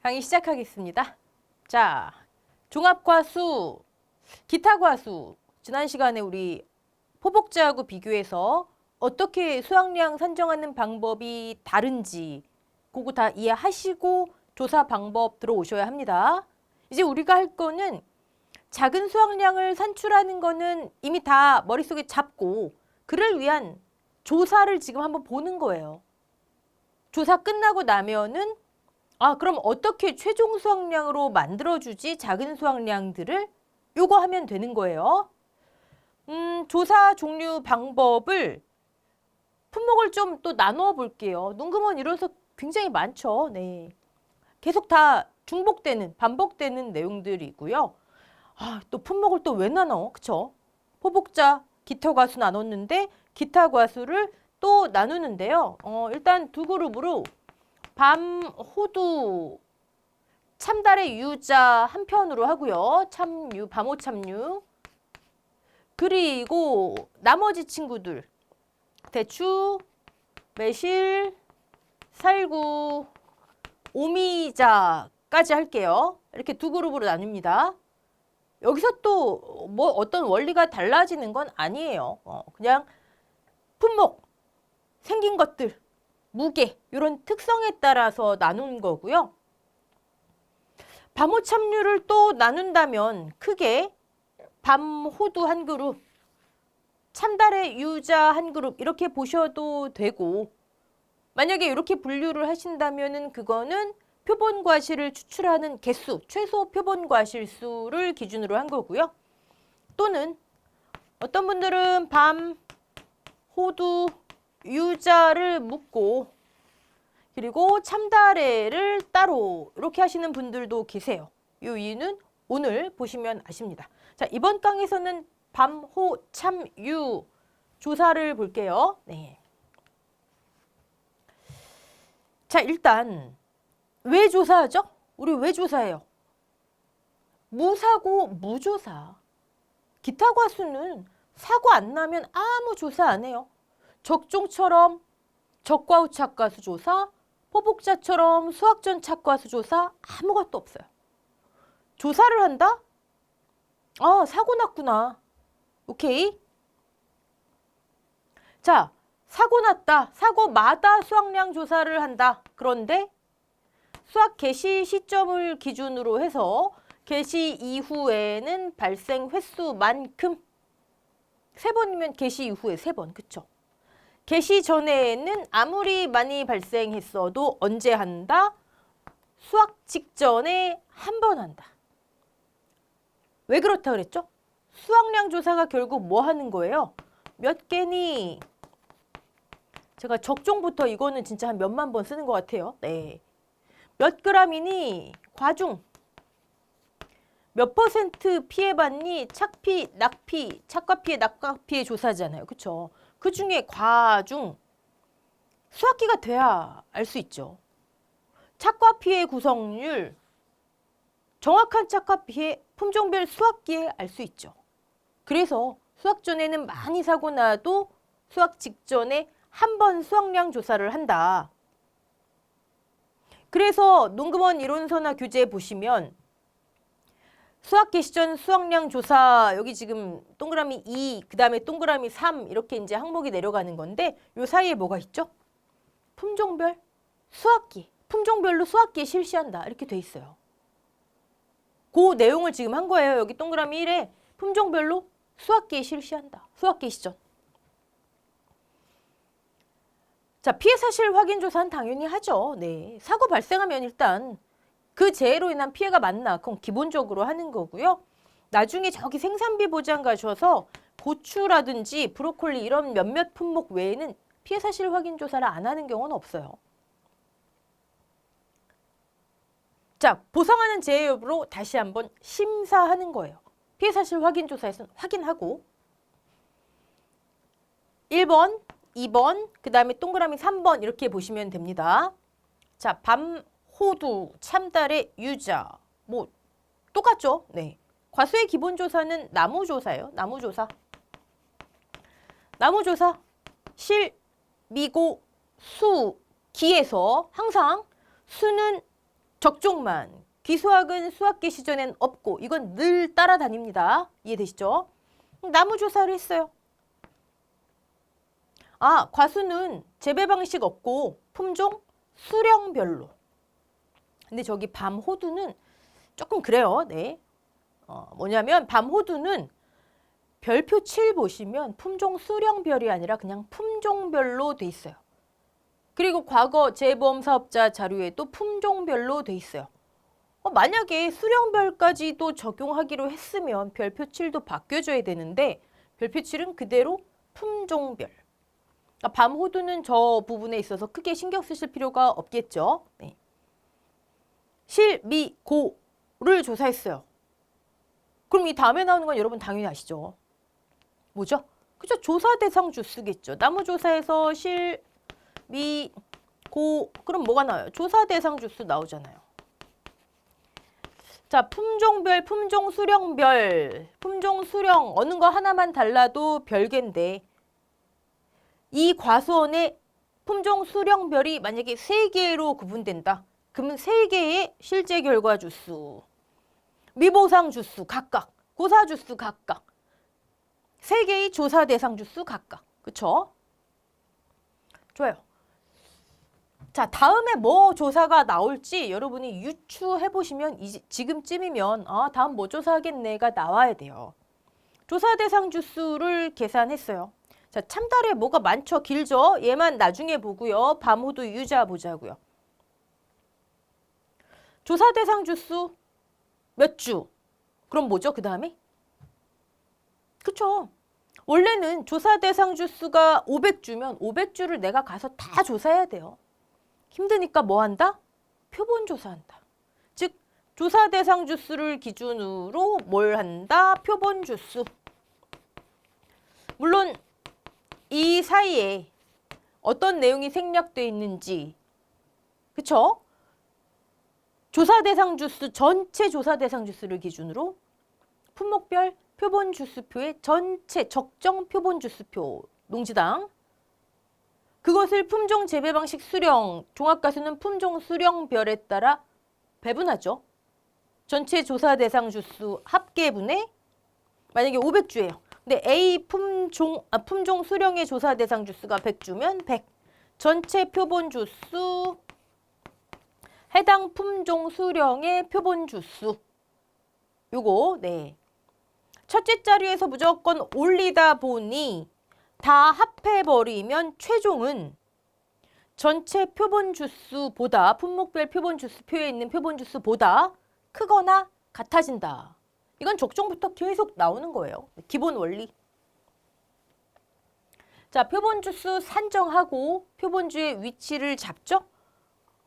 강의 시작하겠습니다. 자, 종합과수, 기타과수. 지난 시간에 우리 포복자하고 비교해서 어떻게 수학량 산정하는 방법이 다른지 그거 다 이해하시고 조사 방법 들어오셔야 합니다. 이제 우리가 할 거는 작은 수학량을 산출하는 거는 이미 다 머릿속에 잡고 그를 위한 조사를 지금 한번 보는 거예요. 조사 끝나고 나면은 그럼 어떻게 최종 수학량으로 만들어주지? 작은 수학량들을 요거 하면 되는 거예요. 조사 종류 방법을 품목을 좀 또 나누어 볼게요. 눈금원 이뤄서 굉장히 많죠. 네. 계속 다 중복되는, 반복되는 내용들이고요. 또 품목을 또 왜 나눠? 그쵸? 포복자, 기타과수 나눴는데 기타과수를 또 나누는데요. 일단 두 그룹으로 밤, 호두, 참달의 유자 한 편으로 하고요. 참유, 밤호 참유. 그리고 나머지 친구들 대추, 매실, 살구, 오미자까지 할게요. 이렇게 두 그룹으로 나눕니다. 여기서 또 뭐 어떤 원리가 달라지는 건 아니에요. 그냥 품목, 생긴 것들, 무게 이런 특성에 따라서 나눈 거고요. 밤호 참류를 또 나눈다면 크게 밤 호두 한 그룹, 참달의 유자 한 그룹 이렇게 보셔도 되고 만약에 이렇게 분류를 하신다면은 그거는 표본 과실을 추출하는 개수, 최소 표본 과실 수를 기준으로 한 거고요. 또는 어떤 분들은 밤, 호두, 유자를 묶고 그리고 참다래를 따로 이렇게 하시는 분들도 계세요. 이 이유는 오늘 보시면 아십니다. 자, 이번 강에서는 밤, 호, 참, 유 조사를 볼게요. 네. 자, 일단 왜 조사하죠? 우리 왜 조사해요? 무사고 무조사. 기타과수는 사고 안 나면 아무 조사 안 해요. 적종처럼 적과후 착과수 조사, 포복자처럼 수학전 착과수 조사 아무것도 없어요. 조사를 한다? 사고 났구나. 오케이. 자, 사고 났다. 사고마다 수학량 조사를 한다. 그런데 수학 개시 시점을 기준으로 해서 개시 이후에는 발생 횟수만큼 3번이면 개시 이후에 3번. 그쵸? 개시 전에는 아무리 많이 발생했어도 언제 한다? 수학 직전에 한 번 한다. 왜 그렇다 그랬죠? 수학량 조사가 결국 뭐 하는 거예요? 몇 개니? 제가 적종부터 이거는 진짜 한 몇만 번 쓰는 것 같아요. 네. 몇 그램이니? 과중. 몇 퍼센트 피해받니? 착피, 낙피, 착과피해, 낙과피해 조사잖아요. 그쵸? 그 중에 과중. 수학기가 돼야 알 수 있죠. 착과피해 구성률. 정확한 착과피해 품종별 수학기에 알 수 있죠. 그래서 수학 전에는 많이 사고 나도 수학 직전에 한 번 수학량 조사를 한다. 그래서 논금원 이론서나 교재에 보시면 수학 개시 전 수학량 조사 여기 지금 동그라미 2, 그 다음에 동그라미 3 이렇게 이제 항목이 내려가는 건데 요 사이에 뭐가 있죠? 품종별 수학기, 품종별로 수학기에 실시한다 이렇게 돼 있어요. 그 내용을 지금 한 거예요. 여기 동그라미 1에 품종별로 수학기에 실시한다. 수학 개시 전. 자, 피해 사실 확인 조사는 당연히 하죠. 네. 사고 발생하면 일단 그 재해로 인한 피해가 많나? 그건 기본적으로 하는 거고요. 나중에 저기 생산비 보장 가셔서 고추라든지 브로콜리 이런 몇몇 품목 외에는 피해 사실 확인 조사를 안 하는 경우는 없어요. 자, 보상하는 재해 여부로 다시 한번 심사하는 거예요. 피해 사실 확인 조사에서는 확인하고 1번, 2번, 그 다음에 동그라미 3번 이렇게 보시면 됩니다. 자, 밤, 호두, 참달의 유자 뭐 똑같죠? 네. 과수의 기본 조사는 나무 조사예요. 나무 조사. 나무 조사. 실, 미고, 수, 기에서 항상 수는 적종만. 기수학은 수학계 시전엔 없고 이건 늘 따라다닙니다. 이해되시죠? 나무 조사를 했어요. 아, 과수는 재배 방식 없고 품종 수령별로. 근데 저기 밤호두는 조금 그래요. 네. 뭐냐면 밤호두는 별표 7 보시면 품종 수령별이 아니라 그냥 품종별로 돼 있어요. 그리고 과거 재보험 사업자 자료에도 품종별로 돼 있어요. 만약에 수령별까지도 적용하기로 했으면 별표 7도 바뀌어줘야 되는데 별표 7은 그대로 품종별. 그러니까 밤호두는 저 부분에 있어서 크게 신경 쓰실 필요가 없겠죠. 네. 실, 미, 고를 조사했어요. 그럼 이 다음에 나오는 건 여러분 당연히 아시죠? 뭐죠? 그죠? 조사 대상 주수겠죠. 나무 조사에서 실, 미, 고 그럼 뭐가 나와요? 조사 대상 주수 나오잖아요. 자, 품종별, 품종 수령별, 품종 수령 어느 거 하나만 달라도 별개인데 이 과수원의 품종 수령별이 만약에 3개로 구분된다. 그러면 3개의 실제 결과 주수, 미보상 주수 각각, 고사 주수 각각, 3개의 조사 대상 주수 각각. 그쵸? 좋아요. 자, 다음에 뭐 조사가 나올지 여러분이 유추해보시면 지금쯤이면 다음 뭐 조사하겠네가 나와야 돼요. 조사 대상 주수를 계산했어요. 자, 참달에 뭐가 많죠? 길죠? 얘만 나중에 보고요. 밤호두 유자 보자고요. 조사 대상 주수 몇 주? 그럼 뭐죠? 그 다음에? 그쵸? 원래는 조사 대상 주수가 500주면 500주를 내가 가서 다 조사해야 돼요. 힘드니까 뭐 한다? 표본 조사한다. 즉 조사 대상 주수를 기준으로 뭘 한다? 표본 주수. 물론 이 사이에 어떤 내용이 생략되어 있는지, 그쵸? 조사 대상 주수, 전체 조사 대상 주수를 기준으로 품목별 표본 주수표의 전체 적정 표본 주수표 농지당, 그것을 품종 재배 방식 수령, 종합과수는 품종 수령별에 따라 배분하죠. 전체 조사 대상 주수 합계분에 만약에 500주예요. 근데 A 품종 수령의 조사 대상 주수가 100주면 100. 전체 표본 주수 해당 품종 수령의 표본 주수. 요거 네. 첫째 자리에서 무조건 올리다 보니 다 합해버리면 최종은 전체 표본 주수보다 품목별 표본 주수표에 있는 표본 주수보다 크거나 같아진다. 이건 적종부터 계속 나오는 거예요. 기본 원리. 자, 표본 주수 산정하고 표본주의 위치를 잡죠.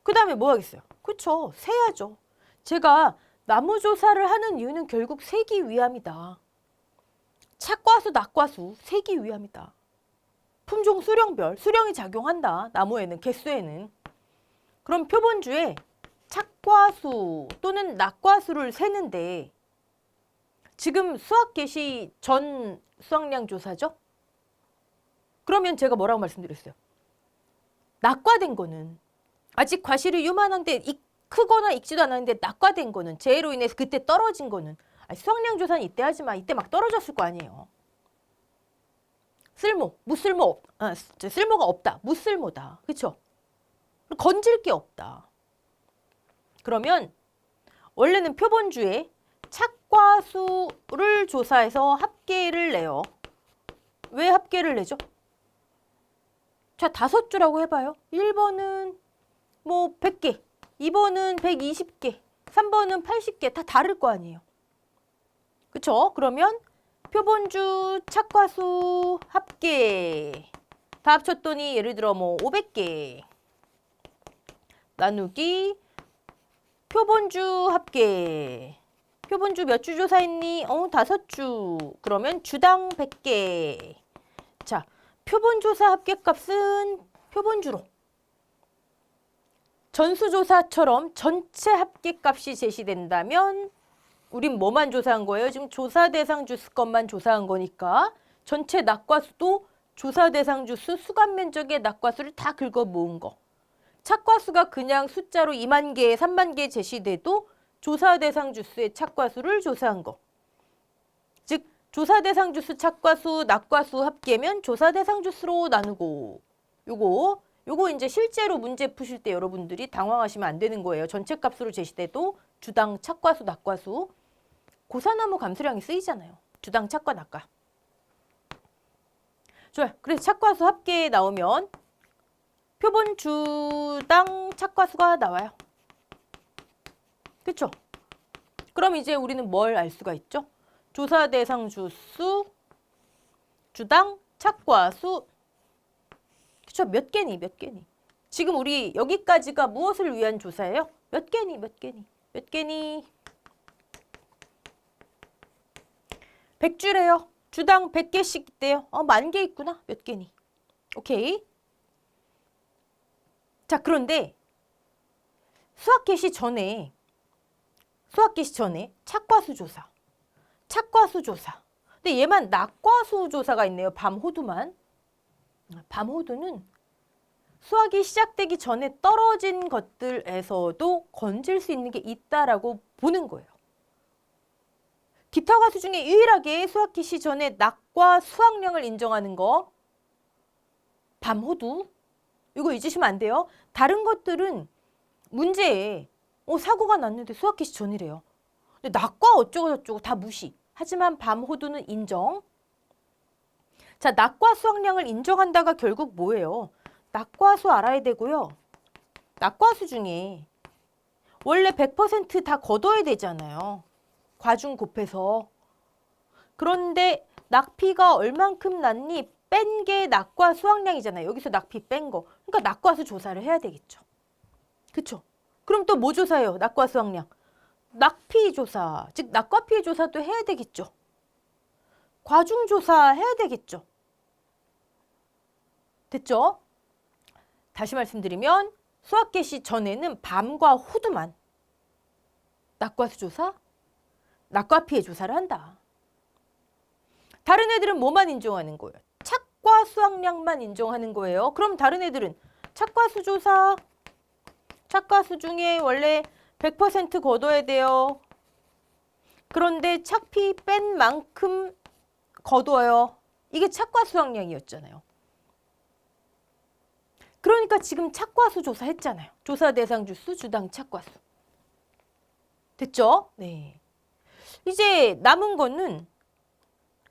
그 다음에 뭐 하겠어요? 그쵸, 세야죠. 제가 나무 조사를 하는 이유는 결국 세기 위함이다. 착과수, 낙과수 세기 위함이다. 품종 수령별, 수령이 작용한다. 나무에는, 개수에는. 그럼 표본주에 착과수 또는 낙과수를 세는데 지금 수학 개시 전 수확량 조사죠? 그러면 제가 뭐라고 말씀드렸어요? 낙과된 거는 아직 과실이 요만한데 크거나 익지도 않았는데 낙과된 거는 재해로 인해서 그때 떨어진 거는 수확량 조사는 이때 하지 마. 이때 막 떨어졌을 거 아니에요. 쓸모가 없다. 무쓸모다. 그렇죠? 건질 게 없다. 그러면 원래는 표본주에 착과수를 조사해서 합계를 내요. 왜 합계를 내죠? 자, 5주라고 해봐요. 1번은 뭐 100개, 2번은 120개, 3번은 80개 다 다를 거 아니에요. 그쵸? 그러면 표본주 착과수 합계 다 합쳤더니 예를 들어 뭐 500개 나누기 표본주 합계. 표본주 몇 주 조사했니? 5주. 그러면 주당 100개. 자, 표본조사 합계값은 표본주로 전수조사처럼 전체 합계값이 제시된다면 우린 뭐만 조사한 거예요? 지금 조사 대상 주수 것만 조사한 거니까 전체 낙과수도 조사 대상 주수 수감 면적의 낙과수를 다 긁어 모은 거. 착과수가 그냥 숫자로 2만 개, 3만 개 제시돼도 조사 대상 주수의 착과수를 조사한 거. 즉 조사 대상 주수 착과수, 낙과수 합계면 조사 대상 주수로 나누고 요거 이제 실제로 문제 푸실 때 여러분들이 당황하시면 안 되는 거예요. 전체 값으로 제시돼도 주당 착과수, 낙과수 고사나무 감수량이 쓰이잖아요. 주당 착과, 낙과. 좋아요. 그래서 착과수 합계에 나오면 표본 주당 착과수가 나와요. 그쵸? 그럼 이제 우리는 뭘 알 수가 있죠? 조사 대상 주수, 주당 착과수. 그쵸? 몇 개니, 몇 개니. 지금 우리 여기까지가 무엇을 위한 조사예요? 몇 개니, 몇 개니, 몇 개니. 100주래요. 주당 100개씩 있대요. 10,000개 있구나. 몇 개니. 오케이. 자, 그런데 수학 개시 전에 착과수 조사. 착과수 조사. 근데 얘만 낙과수 조사가 있네요. 밤호두만. 밤호두는 수학이 시작되기 전에 떨어진 것들에서도 건질 수 있는 게 있다라고 보는 거예요. 기타 과수 중에 유일하게 수학 개시 전에 낙과 수학량을 인정하는 거 밤호두. 이거 잊으시면 안 돼요. 다른 것들은 문제에 사고가 났는데 수학 개시 전이래요. 근데 낙과 어쩌고 저쩌고 다 무시. 하지만 밤호두는 인정. 자, 낙과 수학량을 인정한다가 결국 뭐예요? 낙과수 알아야 되고요. 낙과수 중에 원래 100% 다 걷어야 되잖아요. 과중 곱해서. 그런데 낙피가 얼만큼 났니? 뺀 게 낙과 수학량이잖아요. 여기서 낙피 뺀 거. 그러니까 낙과수 조사를 해야 되겠죠. 그쵸? 그럼 또 뭐 조사해요? 낙과 수학량. 낙피 조사, 즉 낙과피해 조사도 해야 되겠죠. 과중 조사 해야 되겠죠. 됐죠? 다시 말씀드리면 수학 개시 전에는 밤과 호두만 낙과수 조사, 낙과피해 조사를 한다. 다른 애들은 뭐만 인정하는 거예요? 착과 수학량만 인정하는 거예요. 그럼 다른 애들은 착과수 조사, 착과수 중에 원래 100% 걷어야 돼요. 그런데 착피 뺀 만큼 거둬요. 이게 착과 수학량이었잖아요. 그러니까 지금 착과수 조사했잖아요. 조사 대상 주수, 주당 착과수. 됐죠? 네. 이제 남은 거는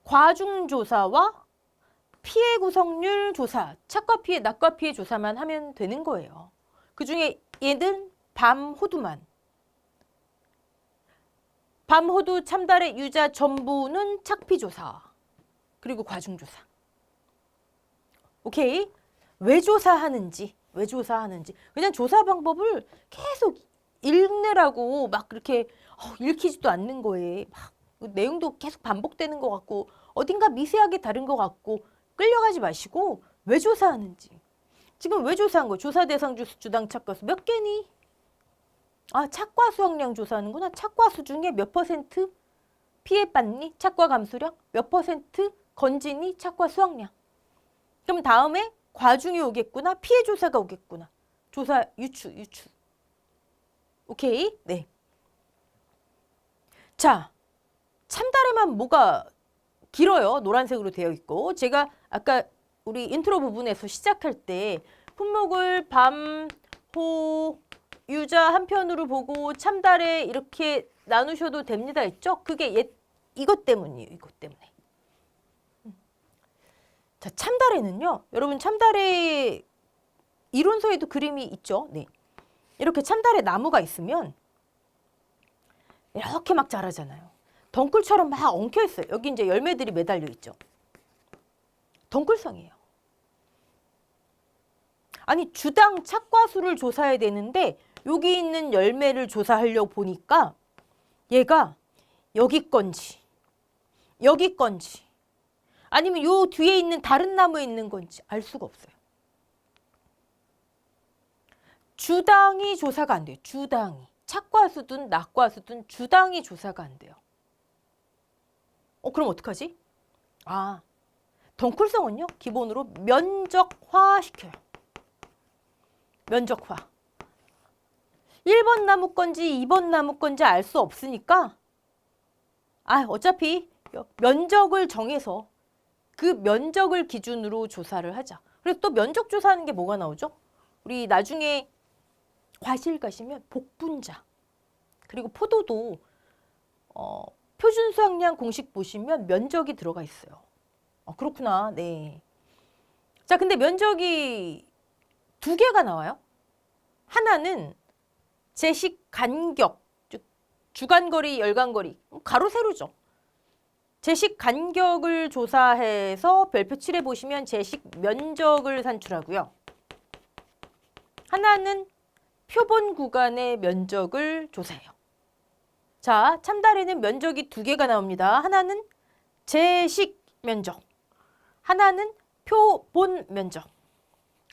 과중조사와 피해 구성률 조사, 착과 피해, 낙과 피해 조사만 하면 되는 거예요. 그중에 얘는 밤호두만. 밤호두, 참달의 유자 전부는 착피 조사. 그리고 과중조사. 오케이? 왜 조사하는지. 그냥 조사 방법을 계속 읽느라고 막 그렇게 읽히지도 않는 거예요. 막 내용도 계속 반복되는 것 같고 어딘가 미세하게 다른 것 같고 끌려가지 마시고 왜 조사하는지. 지금 왜 조사한 거예요? 조사 대상 주수, 주당 착과수 몇 개니? 착과 수학량 조사하는구나. 착과수 중에 몇 퍼센트 피해받니? 착과 감수량? 몇 퍼센트 건지니? 착과 수학량. 그럼 다음에 과중이 오겠구나. 피해 조사가 오겠구나. 조사 유추. 오케이? 네. 자, 참다래만 뭐가 길어요. 노란색으로 되어 있고. 제가 아까 우리 인트로 부분에서 시작할 때 품목을 밤, 호, 유자 한 편으로 보고 참다래 이렇게 나누셔도 됩니다 했죠? 그게 이것 때문이에요. 이것 때문에. 자, 참다래는요. 여러분 참다래 이론서에도 그림이 있죠. 네. 이렇게 참다래 나무가 있으면 이렇게 막 자라잖아요. 덩굴처럼 막 엉켜 있어요. 여기 이제 열매들이 매달려 있죠. 덩굴성이에요. 아니 주당 착과수를 조사해야 되는데 여기 있는 열매를 조사하려고 보니까 얘가 여기 건지 아니면 요 뒤에 있는 다른 나무에 있는 건지 알 수가 없어요. 주당이 조사가 안 돼요. 주당이. 착과수든 낙과수든 주당이 조사가 안 돼요. 그럼 어떡하지? 덩쿨성은요. 기본으로 면적화 시켜요. 면적화. 1번 나무 건지 2번 나무 건지 알 수 없으니까 어차피 면적을 정해서 그 면적을 기준으로 조사를 하자. 그래서 또 면적 조사하는 게 뭐가 나오죠? 우리 나중에 과실 가시면 복분자 그리고 포도도 표준 수확량 공식 보시면 면적이 들어가 있어요. 그렇구나. 네. 자, 근데 면적이 두 개가 나와요. 하나는 제식 간격, 즉 주간거리, 열간거리, 가로 세로죠. 제식 간격을 조사해서 별표 7에 보시면 제식 면적을 산출하고요. 하나는 표본 구간의 면적을 조사해요. 자, 참다리는 면적이 두 개가 나옵니다. 하나는 제식 면적, 하나는 표본 면적.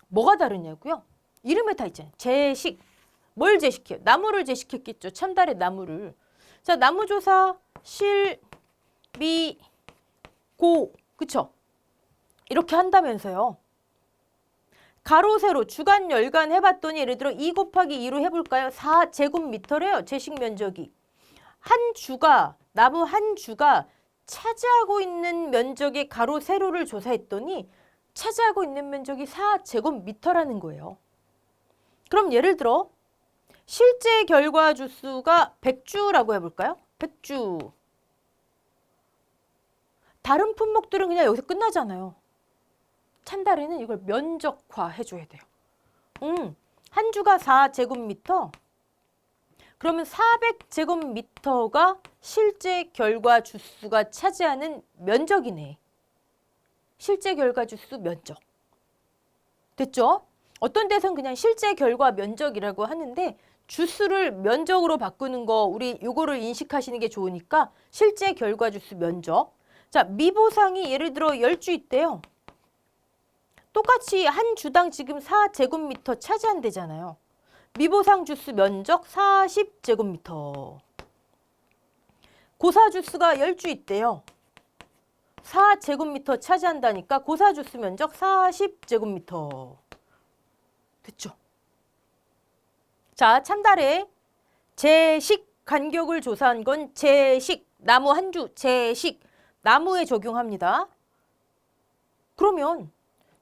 뭐가 다르냐고요? 이름에 다 있잖아요. 제식. 뭘 제식해요? 나무를 제식했겠죠. 참다리 나무를. 자, 나무조사 실, 미, 고. 그쵸? 이렇게 한다면서요. 가로, 세로, 주간, 열간 해봤더니 예를 들어 2 곱하기 2로 해볼까요? 4제곱미터래요. 제식 면적이. 한 주가, 나무 한 주가 차지하고 있는 면적의 가로, 세로를 조사했더니 차지하고 있는 면적이 4제곱미터라는 거예요. 그럼 예를 들어 실제 결과 주수가 100주라고 해볼까요? 100주. 다른 품목들은 그냥 여기서 끝나잖아요. 참다리는 이걸 면적화 해줘야 돼요. 한 주가 4제곱미터. 그러면 400제곱미터가 실제 결과 주수가 차지하는 면적이네. 실제 결과 주수 면적. 됐죠? 어떤 데선 그냥 실제 결과 면적이라고 하는데 주수를 면적으로 바꾸는 거 우리 요거를 인식하시는 게 좋으니까 실제 결과 주수 면적. 자, 미보상이 예를 들어 10주 있대요. 똑같이 한 주당 지금 4제곱미터 차지한대잖아요. 미보상 주수 면적 40제곱미터. 고사 주수가 10주 있대요. 4제곱미터 차지한다니까 고사 주수 면적 40제곱미터. 됐죠? 자, 참다래 제식 간격을 조사한 건 제식, 나무 한 주, 제식, 나무에 적용합니다. 그러면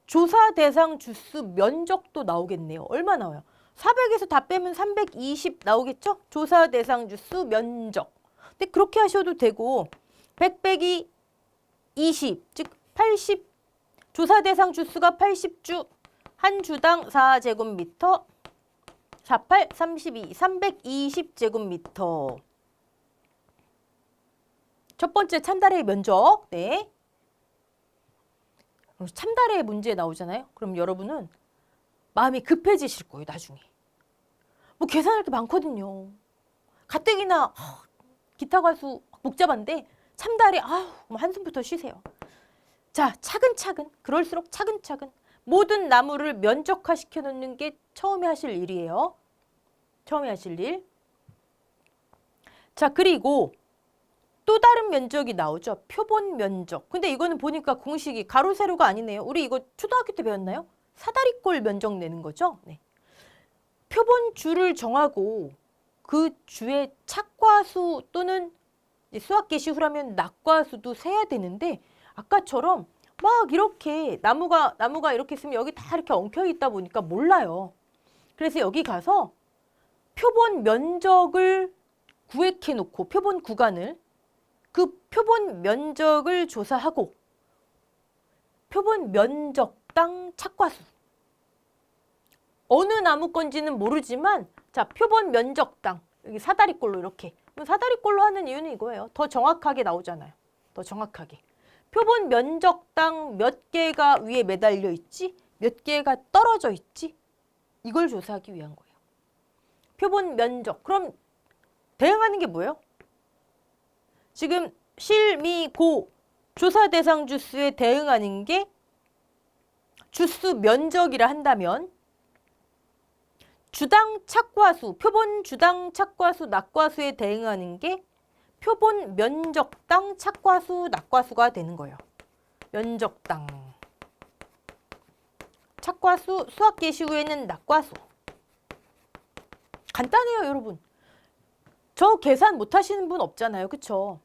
조사 대상 주수 면적도 나오겠네요. 얼마 나와요? 400에서 다 빼면 320 나오겠죠? 조사 대상 주수 면적. 근데 그렇게 하셔도 되고 100 빼기 20, 즉 80, 조사 대상 주수가 80주, 한 주당 4제곱미터, 48, 32, 320제곱미터. 첫 번째 참다래의 면적. 네. 참다래의 문제 나오잖아요. 그럼 여러분은 마음이 급해지실 거예요, 나중에. 뭐 계산할 게 많거든요. 가뜩이나 기타 가수 복잡한데 참다래 뭐 한숨부터 쉬세요. 자, 차근차근, 그럴수록 차근차근 모든 나무를 면적화 시켜놓는 게 처음에 하실 일이에요. 처음에 하실 일. 자, 그리고 또 다른 면적이 나오죠. 표본 면적. 근데 이거는 보니까 공식이 가로, 세로가 아니네요. 우리 이거 초등학교 때 배웠나요? 사다리꼴 면적 내는 거죠. 네. 표본 주를 정하고 그 주의 착과수 또는 수학계시후라면 낙과수도 세야 되는데 아까처럼 막 이렇게 나무가 이렇게 있으면 여기 다 이렇게 엉켜 있다 보니까 몰라요. 그래서 여기 가서 표본 면적을 구획해 놓고 표본 구간을 그 표본 면적을 조사하고 표본 면적당 착과수 어느 나무 건지는 모르지만 자, 표본 면적당 여기 사다리꼴로 이렇게 사다리꼴로 하는 이유는 이거예요. 더 정확하게 나오잖아요. 더 정확하게. 표본 면적당 몇 개가 위에 매달려 있지? 몇 개가 떨어져 있지? 이걸 조사하기 위한 거예요. 표본 면적. 그럼 대응하는 게 뭐예요? 지금 실, 미, 고 조사 대상 주수에 대응하는 게 주수 면적이라 한다면 주당 착과수, 표본 주당 착과수, 낙과수에 대응하는 게 표본 면적당 착과수, 낙과수가 되는 거예요. 면적당. 착과수, 수학계시후에는 낙과수. 간단해요, 여러분. 저 계산 못 하시는 분 없잖아요. 그쵸?